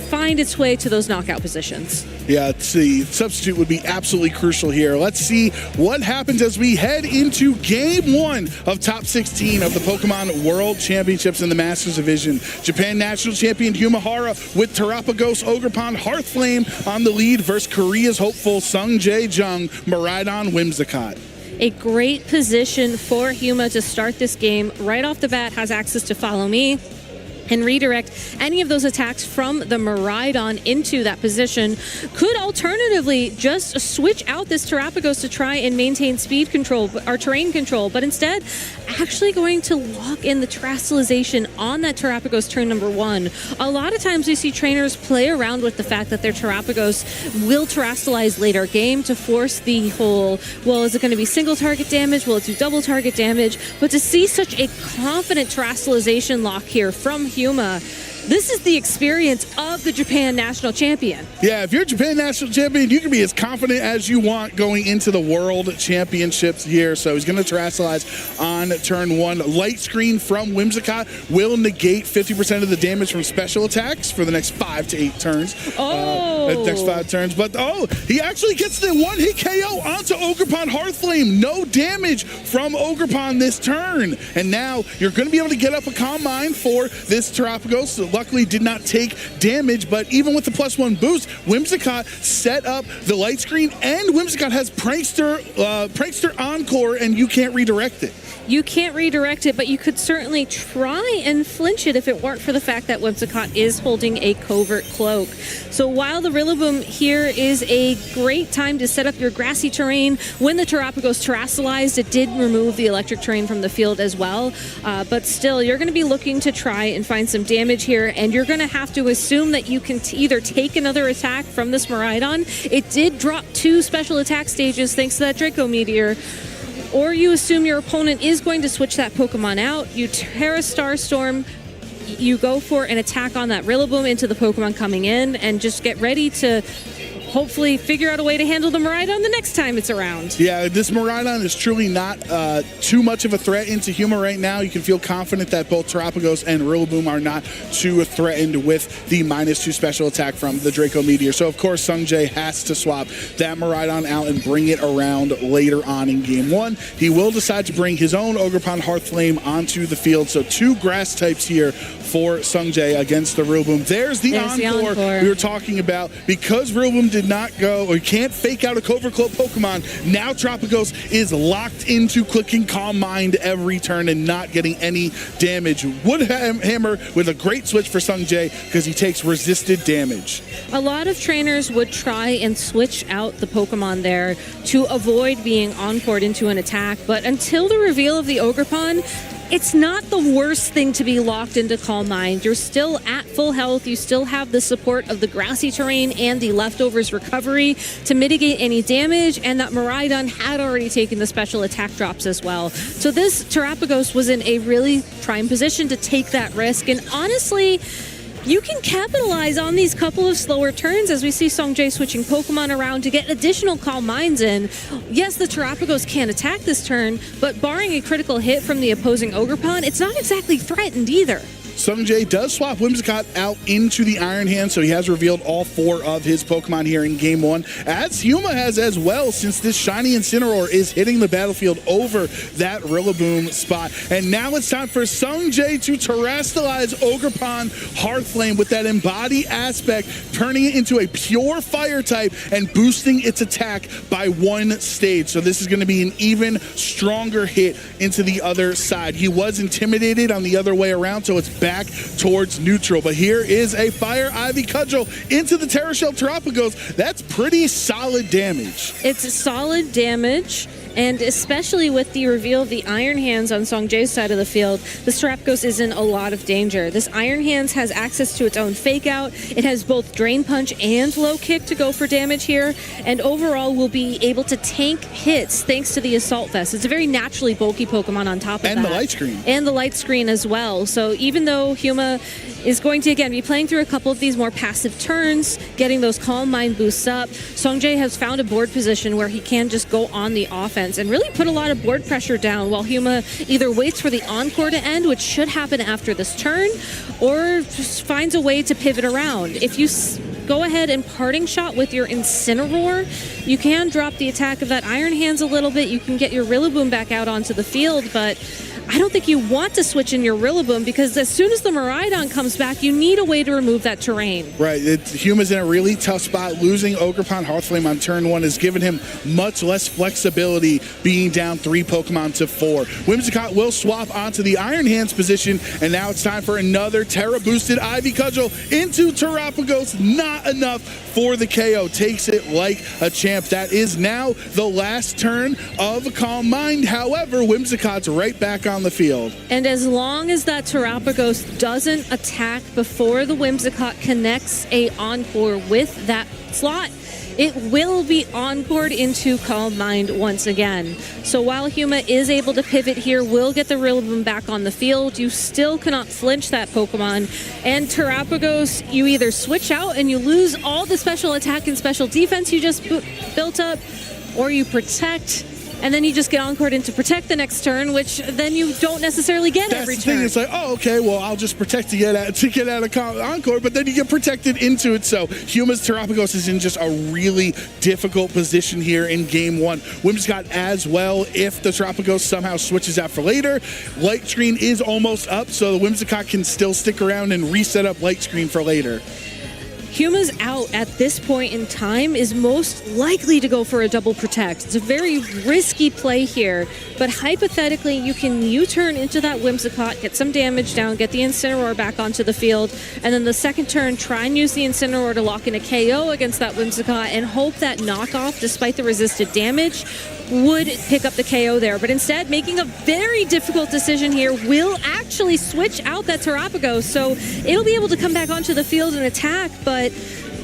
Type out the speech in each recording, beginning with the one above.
find its way to those knockout positions. Yeah, the substitute would be absolutely crucial here. Let's see what happens as we head into Game 1 of Top 16 of the Pokemon World Championships in the Masters Division. Japan National Champion Hyuma Hara with Terapagos Ogerpon Hearthflame on the lead versus Korea's hopeful Seong Jae Jeong Miraidon Whimsicott. A great position for Hyuma to start this game. Right off the bat, has access to Follow Me and redirect any of those attacks from the Miraidon into that position. Could alternatively just switch out this Terapagos to try and maintain speed control or terrain control, but instead actually going to lock in the Terastallization on that Terapagos turn number 1. A lot of times we see trainers play around with the fact that their Terapagos will Terastallize later game to force the whole, well, is it going to be single target damage? Will it do double target damage? But to see such a confident Terastallization lock here from Hyuma, this is the experience of the Japan National Champion. Yeah, if you're Japan National Champion, you can be as confident as you want going into the World Championships here. So he's going to Terastallize on turn 1. Light Screen from Whimsicott will negate 50% of the damage from special attacks for the next 5 to 8 turns. Next 5 turns. But, he actually gets the one-hit KO onto Ogerpon Hearthflame. No damage from Ogerpon this turn. And now you're going to be able to get up a Calm Mind for this Terapagos. Luckily did not take damage, but even with the +1 boost, Whimsicott set up the Light Screen, and Whimsicott has Prankster Encore, and you can't redirect it. You can't redirect it, but you could certainly try and flinch it if it weren't for the fact that Whimsicott is holding a Covert Cloak. So while the Rillaboom here is a great time to set up your grassy terrain, when the Terapagos Terastallized, it did remove the electric terrain from the field as well. But still, you're going to be looking to try and find some damage here, and you're going to have to assume that you can either take another attack from this Miraidon. It did drop 2 special attack stages thanks to that Draco Meteor. Or you assume your opponent is going to switch that Pokemon out. You Terra Starstorm, you go for an attack on that Rillaboom into the Pokemon coming in, and just get ready to hopefully figure out a way to handle the Miraidon the next time it's around. Yeah, this Miraidon is truly not too much of a threat into Hyuma right now. You can feel confident that both Terapagos and Rillaboom are not too threatened with the -2 special attack from the Draco Meteor. So, of course, Seong Jae has to swap that Miraidon out and bring it around later on in Game 1. He will decide to bring his own Ogerpon Hearthflame onto the field. So 2 grass types here for Seong Jae against the Rillaboom. There's the encore we were talking about. Because Rillaboom did not go, or can't fake out a Covert Cloak Pokemon, now Terapagos is locked into clicking Calm Mind every turn and not getting any damage. Wood Hammer with a great switch for Seong Jae because he takes resisted damage. A lot of trainers would try and switch out the Pokemon there to avoid being encored into an attack, but until the reveal of the Ogerpon, it's not the worst thing to be locked into Calm Mind. You're still at full health. You still have the support of the grassy terrain and the leftovers recovery to mitigate any damage, and that Miraidon had already taken the special attack drops as well. So this Terapagos was in a really prime position to take that risk, and honestly, you can capitalize on these couple of slower turns as we see Seong Jae switching Pokemon around to get additional Calm Minds in. Yes, the Terapagos can attack this turn, but barring a critical hit from the opposing Ogerpon, it's not exactly threatened either. Seong Jae does swap Whimsicott out into the Iron Hand, so he has revealed all 4 of his Pokemon here in Game 1, as Hyuma has as well, since this Shiny Incineroar is hitting the battlefield over that Rillaboom spot. And now it's time for Seong Jae to Terastallize Ogerpon Hearthflame with that Embody aspect, turning it into a pure Fire type and boosting its attack by 1 stage. So this is going to be an even stronger hit into the other side. He was intimidated on the other way around, so it's back towards neutral. But here is a Fire Ivy Cudgel into the Terra Shell Terapagos. That's pretty solid damage. It's solid damage. And especially with the reveal of the Iron Hands on Seong Jae's side of the field, this Terapagos is in a lot of danger. This Iron Hands has access to its own Fake Out. It has both Drain Punch and Low Kick to go for damage here, and overall will be able to tank hits thanks to the Assault Vest. It's a very naturally bulky Pokemon on top of that. And the Light Screen. And the Light Screen as well. So even though Hyuma is going to, again, be playing through a couple of these more passive turns, getting those Calm Mind boosts up. Seong Jae has found a board position where he can just go on the offense and really put a lot of board pressure down while Hyuma either waits for the encore to end, which should happen after this turn, or just finds a way to pivot around. If you go ahead and parting shot with your Incineroar, you can drop the attack of that Iron Hands a little bit. You can get your Rillaboom back out onto the field, but I don't think you want to switch in your Rillaboom because as soon as the Miraidon comes back, you need a way to remove that terrain. Right. Huma's in a really tough spot. Losing Ogerpon Hearthflame on turn 1 has given him much less flexibility being down 3 Pokemon to 4. Whimsicott will swap onto the Iron Hands position, and now it's time for another Terra-boosted Ivy Cudgel into Terapagos. Not enough for the KO. Takes it like a champ. That is now the last turn of Calm Mind. However, Whimsicott's right back on the field. And as long as that Terapagos doesn't attack before the Whimsicott connects a Encore with that slot, it will be encored into Calm Mind once again. So while Hyuma is able to pivot here, will get the Rillaboom back on the field, you still cannot flinch that Pokemon. And Terapagos, you either switch out and you lose all the special attack and special defense you just built up, or you protect, and then you just get encored into protect the next turn, which then you don't necessarily get every turn. That's the thing. It's like, oh, okay, well, I'll just protect to get out of encore, but then you get protected into it. So Huma's Terapagos is in just a really difficult position here in game 1. Whimsicott as well. If the Terapagos somehow switches out for later, Light Screen is almost up, so the Whimsicott can still stick around and reset up Light Screen for later. Hyuma's out at this point in time is most likely to go for a double protect. It's a very risky play here, but hypothetically you can U-turn into that Whimsicott, get some damage down, get the Incineroar back onto the field, and then the second turn try and use the Incineroar to lock in a KO against that Whimsicott and hope that knockoff, despite the resisted damage, would pick up the KO there. But instead, making a very difficult decision here, will actually switch out that Terapagos, so it'll be able to come back onto the field and attack, but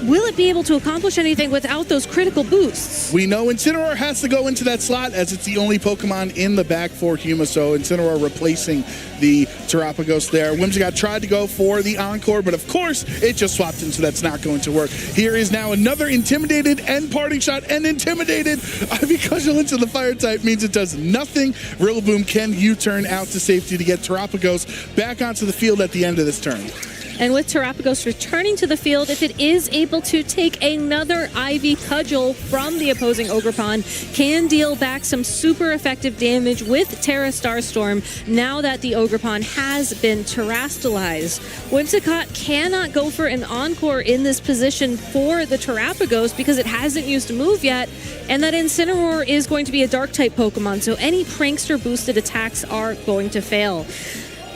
will it be able to accomplish anything without those critical boosts? We know Incineroar has to go into that slot as it's the only Pokemon in the back for Hyuma, so Incineroar replacing the Terapagos there. Whimsicott tried to go for the Encore, but of course it just swapped in, so that's not going to work. Here is now another Intimidated and Parting Shot and Intimidated. Ivy Cudgel into the Fire type means it does nothing. Rillaboom can U-turn out to safety to get Terapagos back onto the field at the end of this turn. And with Terapagos returning to the field, if it is able to take another Ivy Cudgel from the opposing Ogerpon, can deal back some super effective damage with Terra Starstorm now that the Ogerpon has been terastallized. Whimsicott cannot go for an Encore in this position for the Terapagos because it hasn't used a move yet, and that Incineroar is going to be a Dark-type Pokemon, so any Prankster boosted attacks are going to fail.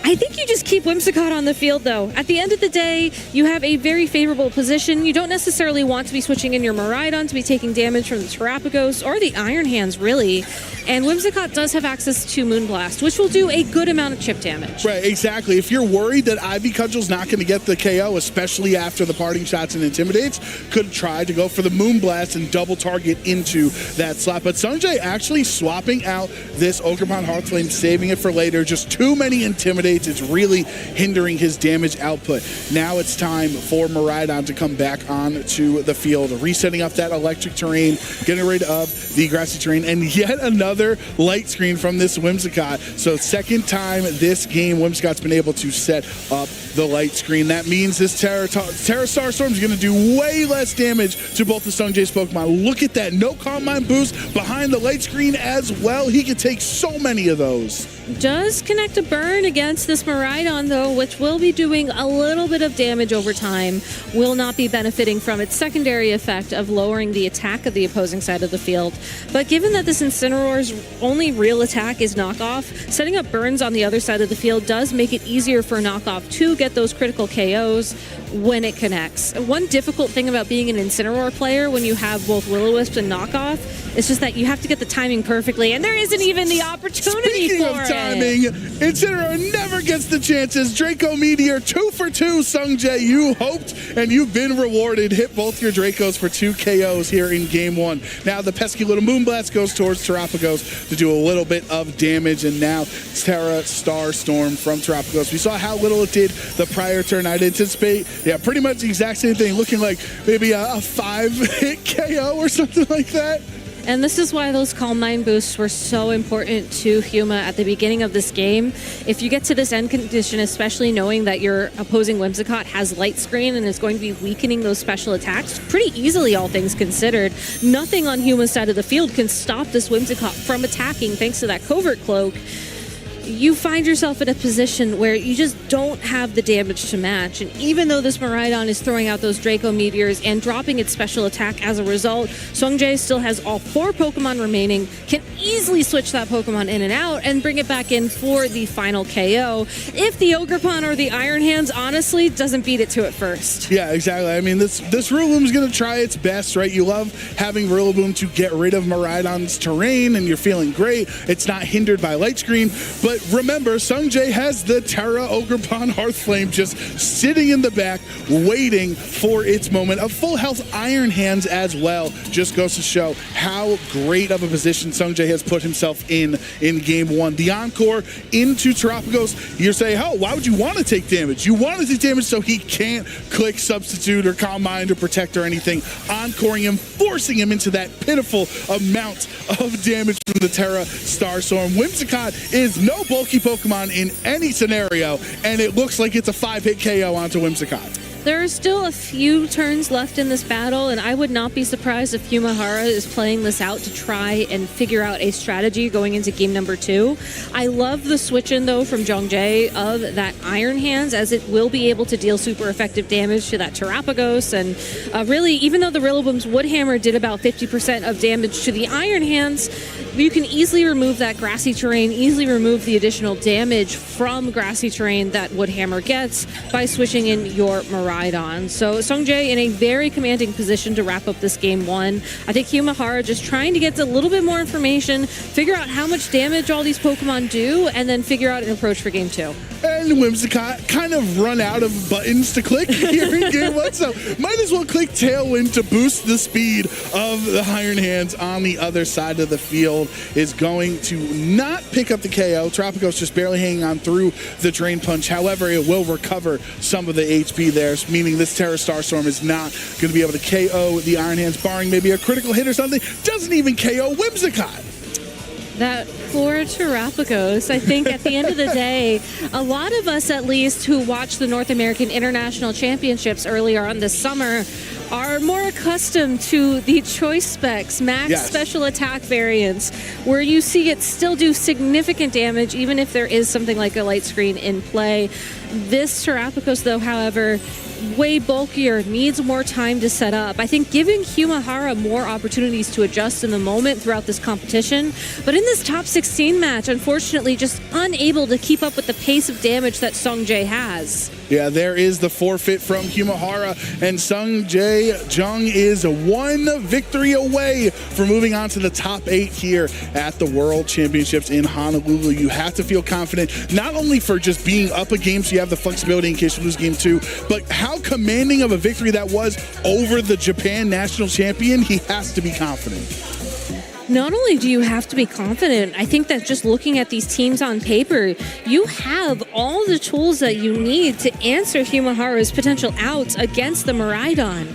I think you just keep Whimsicott on the field, though. At the end of the day, you have a very favorable position. You don't necessarily want to be switching in your Miraidon to be taking damage from the Terapagos or the Iron Hands, really. And Whimsicott does have access to Moonblast, which will do a good amount of chip damage. Right, exactly. If you're worried that Ivy Cudgel's not going to get the KO, especially after the Parting Shots and Intimidates, could try to go for the Moonblast and double target into that slot. But Seong Jae actually swapping out this Ogerpon Hearthflame, saving it for later. Just too many Intimidates. It's really hindering his damage output. Now it's time for Miraidon to come back onto the field, resetting up that electric terrain, getting rid of the grassy terrain, and yet another light screen from this Whimsicott. So second time this game, Whimsicott's been able to set up the light screen. That means this Terra Starstorm is going to do way less damage to both the Seong Jae's Pokemon. Look at that. No Calm Mind boost behind the light screen as well. He can take so many of those. Does connect a burn against this Miraidon, though, which will be doing a little bit of damage over time. Will not be benefiting from its secondary effect of lowering the attack of the opposing side of the field. But given that this Incineroar's only real attack is knockoff, setting up burns on the other side of the field does make it easier for knockoff to get those critical KOs. when it connects. One difficult thing about being an Incineroar player when you have both Will-O-Wisp and Knockoff is just that you have to get the timing perfectly, and there isn't even the opportunity Speaking for of timing, Incineroar never gets the chances. Draco Meteor, 2 for 2. Seong Jae, you hoped, and you've been rewarded. Hit both your Dracos for 2 KOs here in game 1. Now the pesky little Moonblast goes towards Terapagos to do a little bit of damage, and now Terra Star Storm from Terapagos. We saw how little it did the prior turn. I'd anticipate, pretty much the exact same thing, looking like maybe a 5-hit KO or something like that. And this is why those Calm Mind boosts were so important to Hyuma at the beginning of this game. If you get to this end condition, especially knowing that your opposing Whimsicott has Light Screen and is going to be weakening those special attacks pretty easily, all things considered, nothing on Hyuma's side of the field can stop this Whimsicott from attacking thanks to that Covert Cloak. You find yourself in a position where you just don't have the damage to match. And even though this Miraidon is throwing out those Draco Meteors and dropping its special attack as a result, Seong Jae still has all 4 Pokemon remaining, can easily switch that Pokemon in and out and bring it back in for the final KO. If the Ogerpon or the Iron Hands honestly doesn't beat it to it first. Yeah, exactly. I mean, this Rillaboom's going to try its best, right? You love having Rillaboom to get rid of Miraidon's terrain, and you're feeling great. It's not hindered by Light Screen, but remember, Seong Jae has the Terra Ogerpon Hearthflame just sitting in the back, waiting for its moment. A full health Iron Hands as well. Just goes to show how great of a position Seong Jae has put himself in game 1. The Encore into Terapagos. You're saying, oh, why would you want to take damage? You want to take damage so he can't click Substitute or Calm Mind or Protect or anything. Encoring him, forcing him into that pitiful amount of damage from the Terra Starstorm. Whimsicott is no bulky Pokemon in any scenario, and it looks like it's a 5-hit KO onto Whimsicott. There are still a few turns left in this battle, and I would not be surprised if Hyuma Hara is playing this out to try and figure out a strategy going into game number 2. I love the switch-in, though, from Seong Jae of that Iron Hands, as it will be able to deal super effective damage to that Terapagos. And really, even though the Rillaboom's Woodhammer did about 50% of damage to the Iron Hands, you can easily remove that grassy terrain, easily remove the additional damage from grassy terrain that Woodhammer gets by switching in your Miraidon. So Seong Jae in a very commanding position to wrap up this game 1. I think Hyuma Hara just trying to get a little bit more information, figure out how much damage all these Pokemon do, and then figure out an approach for game 2. And Whimsicott kind of run out of buttons to click here in game 1, so might as well click Tailwind to boost the speed of the Iron Hands on the other side of the field. Is going to not pick up the KO. Terapagos just barely hanging on through the Drain Punch. However, it will recover some of the HP there, meaning this Terra Starstorm is not going to be able to KO the Iron Hands, barring maybe a critical hit or something. Doesn't even KO Whimsicott. That poor Terapagos. I think at the end of the day, a lot of us at least who watched the North American International Championships earlier on this summer are more accustomed to the choice specs, max special attack variants, where you see it still do significant damage, even if there is something like a Light Screen in play. This Terapagos, though, however, way bulkier, needs more time to set up. I think giving Hyuma Hara more opportunities to adjust in the moment throughout this competition, but in this top 16 match, unfortunately, just unable to keep up with the pace of damage that Seong Jae has. Yeah, there is the forfeit from Hyuma Hara, and Seong Jae Jeong is 1 victory away from moving on to the top 8 here at the World Championships in Honolulu. You have to feel confident, not only for just being up a game so you have the flexibility in case you lose game 2, but how commanding of a victory that was over the Japan national champion. He has to be confident. Not only do you have to be confident, I think that just looking at these teams on paper, you have all the tools that you need to answer Hyuma Hara's potential outs against the Miraidon.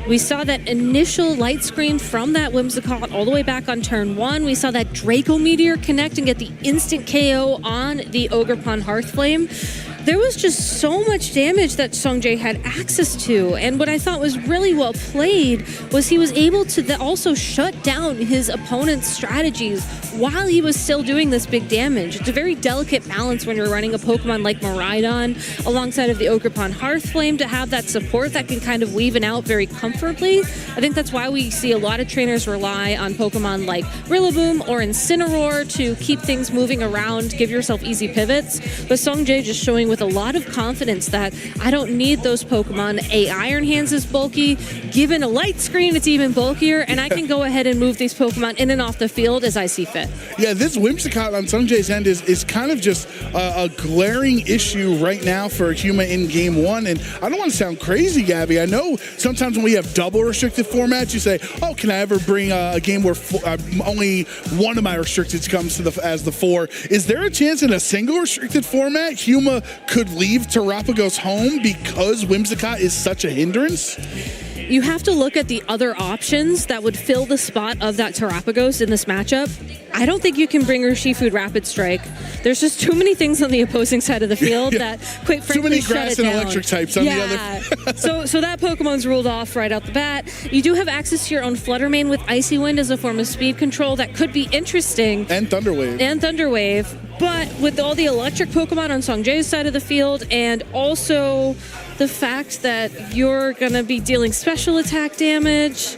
We saw that initial Light Screen from that Whimsicott all the way back on turn 1. We saw that Draco Meteor connect and get the instant KO on the Ogerpon Hearthflame. There was just so much damage that Seong Jae had access to, and what I thought was really well played was he was able to also shut down his opponent's strategies while he was still doing this big damage. It's a very delicate balance when you're running a Pokemon like Miraidon alongside of the Ogerpon Hearthflame to have that support that can kind of weave it out very comfortably. I think that's why we see a lot of trainers rely on Pokemon like Rillaboom or Incineroar to keep things moving around, give yourself easy pivots. But Seong Jae just showing with a lot of confidence that I don't need those Pokemon. Iron Hands is bulky. Given a light screen, it's even bulkier, and I can go ahead and move these Pokemon in and off the field as I see fit. Yeah, this Whimsicott on Seong Jae's end is kind of just a glaring issue right now for Hyuma in Game 1. And I don't want to sound crazy, Gabby. I know sometimes when we have double restricted formats, you say, oh, can I ever bring a game where only one of my restricted comes to as the 4? Is there a chance in a single restricted format Hyuma could leave Terapagos home because Whimsicott is such a hindrance? You have to look at the other options that would fill the spot of that Terapagos in this matchup. I don't think you can bring Urshifu Rapid Strike. There's just too many things on the opposing side of the field that, quite frankly, too many grass and electric types on the other. so that Pokemon's ruled off right out the bat. You do have access to your own Flutter Mane with Icy Wind as a form of speed control that could be interesting. And Thunder Wave. But with all the electric Pokemon on Seong Jae's side of the field, and also the fact that you're going to be dealing special attack damage,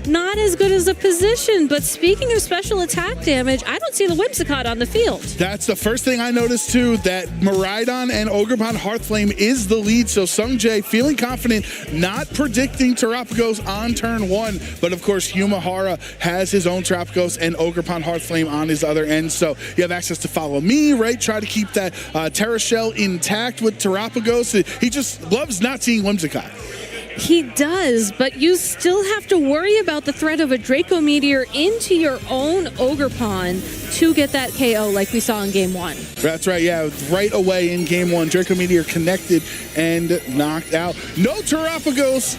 not as good as a position. But speaking of special attack damage, I don't see the Whimsicott on the field. That's the first thing I noticed too, that Miraidon and Ogerpon Hearthflame is the lead. So Seong Jae feeling confident, not predicting Terapagos on turn 1. But of course, Hyuma Hara has his own Terapagos and Ogerpon Hearthflame on his other end. So you have access to Follow Me, right? Try to keep that Terra Shell intact with Terapagos. He just loves not seeing Whimsicott. He does, but you still have to worry about the threat of a Draco Meteor into your own Ogerpon to get that KO like we saw in Game 1. That's right, yeah. Right away in Game 1, Draco Meteor connected and knocked out. No Terapagos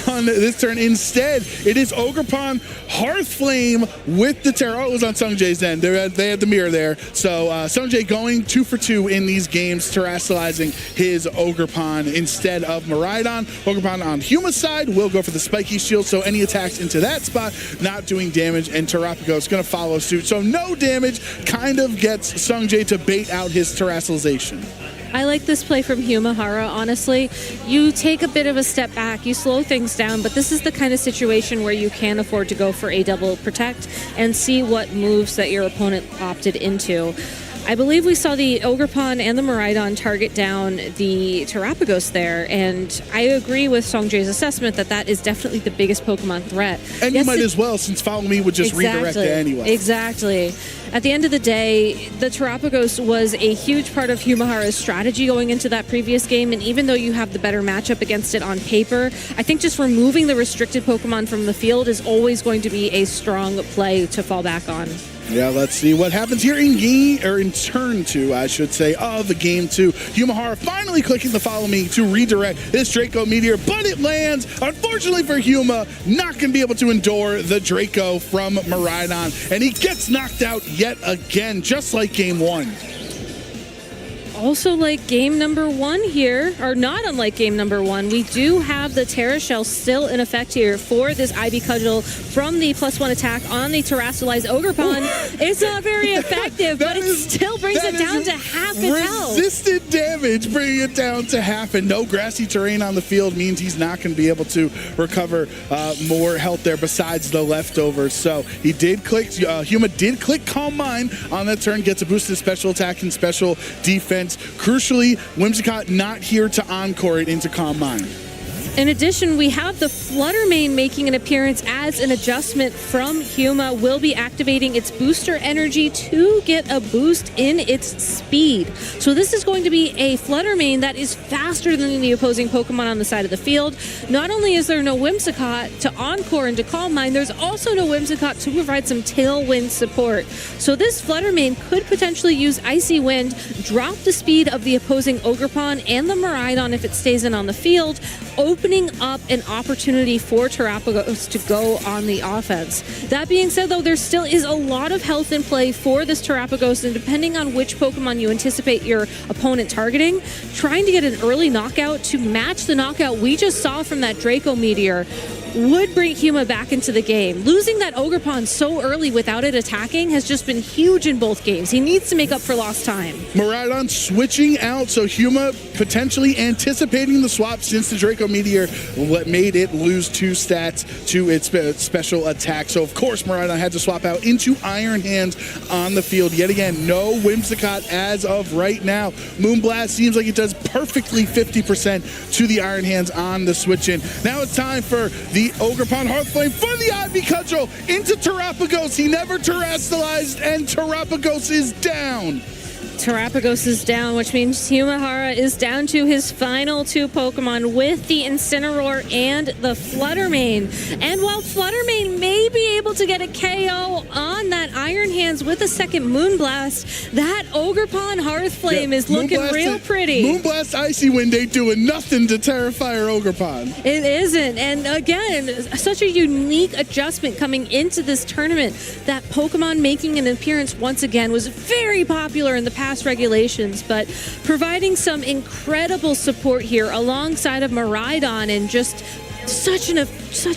on this turn. Instead, it is Ogerpon Hearthflame with the Terra. Oh, it was on Seong Jae's end. They had the mirror there. So Seong Jae going 2 for 2 in these games, terrestrializing his Ogerpon instead of Miraidon. Ogerpon on Hyuma's side will go for the Spiky Shield, so any attacks into that spot not doing damage, and Terapagos going to follow suit. So no damage, kind of gets Seong Jae to bait out his terrestrialization. I like this play from Hyuma Hara, honestly. You take a bit of a step back, you slow things down, but this is the kind of situation where you can afford to go for a double protect and see what moves that your opponent opted into. I believe we saw the Ogerpon and the Miraidon target down the Terapagos there, and I agree with Seong Jae's assessment that that is definitely the biggest Pokemon threat. And you might as well, since Follow Me would just redirect it anyway. Exactly. At the end of the day, the Terapagos was a huge part of Hyuma Hara's strategy going into that previous game, and even though you have the better matchup against it on paper, I think just removing the restricted Pokemon from the field is always going to be a strong play to fall back on. Yeah, let's see what happens here in turn 2, I should say, of the Game 2. Hyuma Hara finally clicking the Follow Me to redirect this Draco Meteor, but it lands. Unfortunately for Hyuma, not going to be able to endure the Draco from Miraidon, and he gets knocked out yet again, just like Game 1. Also, like game number 1 here, or not unlike game number 1, we do have the Terra Shell still in effect here for this Ivy Cudgel from the +1 attack on the Terrestrialized Ogerpon. It's not very effective, but it still brings it down to half its health. Resisted damage, bringing it down to half, and no grassy terrain on the field means he's not going to be able to recover more health there besides the leftovers. So he did click, Hyuma did click Calm Mind on that turn, gets a boosted special attack and special defense. Crucially, Whimsicott not here to encore it into Calm Mind. In addition, we have the Flutter Mane making an appearance as an adjustment from Hyuma. Will be activating its booster energy to get a boost in its speed. So this is going to be a Flutter Mane that is faster than the opposing Pokemon on the side of the field. Not only is there no Whimsicott to encore and to Calm Mind, there's also no Whimsicott to provide some Tailwind support. So this Flutter Mane could potentially use Icy Wind, drop the speed of the opposing Ogerpon and the Miraidon if it stays in on the field, opening up an opportunity for Terapagos to go on the offense. That being said, though, there still is a lot of health in play for this Terapagos, and depending on which Pokemon you anticipate your opponent targeting, trying to get an early knockout to match the knockout we just saw from that Draco Meteor would bring Hyuma back into the game. Losing that Ogerpon so early without it attacking has just been huge in both games. He needs to make up for lost time. Miraidon switching out, so Hyuma potentially anticipating the swap since the Draco Meteor made it lose 2 stats to its special attack. So of course Miraidon had to swap out into Iron Hands on the field. Yet again, no Whimsicott as of right now. Moonblast seems like it does perfectly 50% to the Iron Hands on the switch in. Now it's time for the Ogerpon Hearthflame for the Ivy Cudgel into Terrapagos. He never terrestrialized, and Terrapagos is down. Terrapagos is down, which means Hyuma Hara is down to his final 2 Pokemon with the Incineroar and the Fluttermane. And while Fluttermane may be able to get a KO on that Iron Hands with a second Moonblast, that Ogerpon Hearthflame is looking real pretty. Moonblast Icy Wind ain't doing nothing to Terrafire Ogerpon. It isn't. And again, such a unique adjustment coming into this tournament. That Pokemon making an appearance once again was very popular in the past regulations, but providing some incredible support here alongside of Miraidon, and just such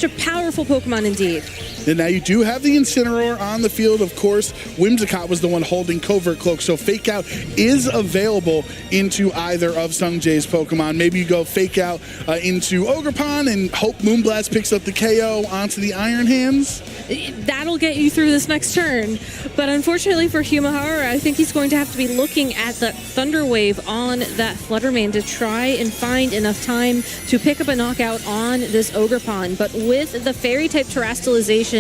a powerful Pokemon indeed. And now you do have the Incineroar on the field. Of course, Whimsicott was the one holding Covert Cloak, so Fake Out is available into either of Seong Jae's Pokemon. Maybe you go Fake Out into Ogerpon and hope Moonblast picks up the KO onto the Iron Hands. That'll get you through this next turn. But unfortunately for Hyuma Hara, I think he's going to have to be looking at the Thunder Wave on that Fluttermane to try and find enough time to pick up a knockout on this Ogerpon. But with the Fairy-type Terrestrialization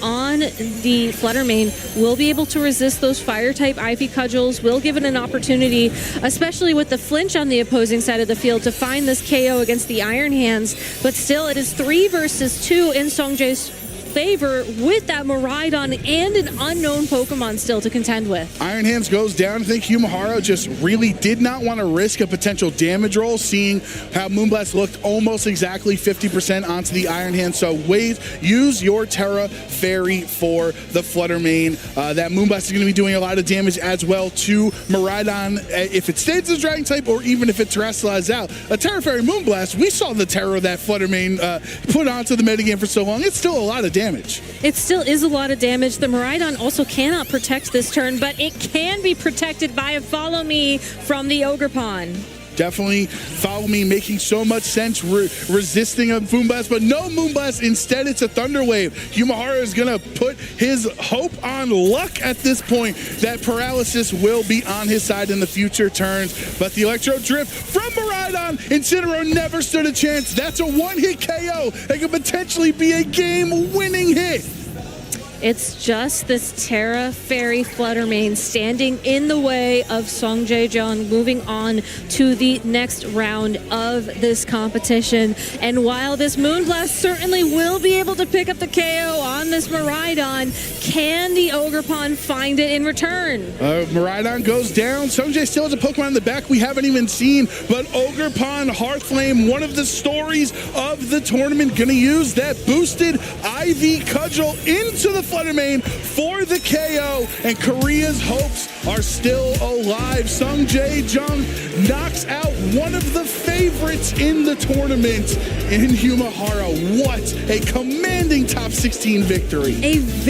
on the Fluttermane, we'll be able to resist those Fire-type Ivy Cudgels. We'll give it an opportunity, especially with the flinch on the opposing side of the field, to find this KO against the Iron Hands. But still, it is 3 versus 2 in Seong Jae's favor with that Miraidon and an unknown Pokemon still to contend with. Iron Hands goes down. I think Hyuma Hara just really did not want to risk a potential damage roll, seeing how Moonblast looked almost exactly 50% onto the Iron Hands. So use your Terra Fairy for the Fluttermane. That Moonblast is going to be doing a lot of damage as well to Miraidon if it stays as Dragon type, or even if it terrestrializes out. A Terra Fairy Moonblast, we saw the Terra that Fluttermane put onto the metagame for so long. It's still a lot of damage. It still is a lot of damage. The Miraidon also cannot protect this turn, but it can be protected by a Follow Me from the Ogerpon. Definitely Follow Me making so much sense, resisting a Moonblast, but no Moonblast. Instead, it's a Thunder Wave. Hyuma Hara is going to put his hope on luck at this point that Paralysis will be on his side in the future turns. But the Electro Drift from Miraidon, Incineroar never stood a chance. That's a one-hit KO that could potentially be a game-winning hit. It's just this Terra Fairy Fluttermane standing in the way of Seong Jae Jeong, moving on to the next round of this competition. And while this Moonblast certainly will be able to pick up the KO on this Miraidon, can the Ogerpon find it in return? Miraidon goes down. Seong Jae still has a Pokemon in the back we haven't even seen, but Ogerpon Hearthflame, one of the stories of the tournament, gonna use that boosted Ivy Cudgel into the Fluttermane for the KO, and Korea's hopes are still alive. Seong Jae Jeong knocks out one of the favorites in the tournament in Hyuma Hara. What a commanding top 16 victory.